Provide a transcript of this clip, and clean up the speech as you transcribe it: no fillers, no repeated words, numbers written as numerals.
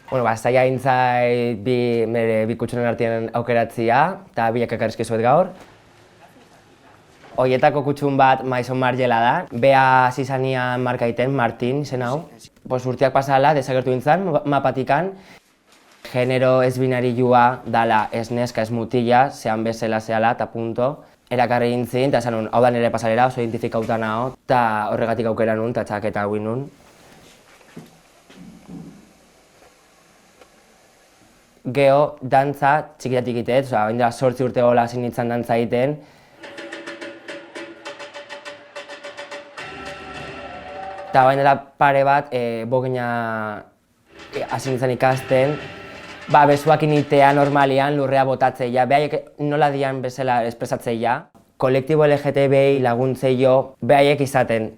Zaila intzait bi kutsunen artean aukeratzia, eta biak ekarrizkizuet gaur. Hoietako kutsun bat Maison Margiela da. Bea zizanian markaiten, Martin, izen hau. Urteak pasala, desagertu nintzen, mapatikan. Genero ez-binarioa dala ez neska ez mutila, zehan bezala zehala, eta punto. Erakarri nintzen, eta esan nun, hau da nire pasarela, oso identifikauta naho, eta horregatik aukera nun, eta txaketa hauin nun. Geho, dantza txikitatik itet, oindela 8 urte gola hasi nintzen dantza egiten. Eta oindela pare bat, bogina hasi nintzen ikasten. Bezuak initea normalian lurrea botatzeia, behaiek nola dian bezala espresatzeia. Kolektibo LGTBI laguntzeio behaiek izaten.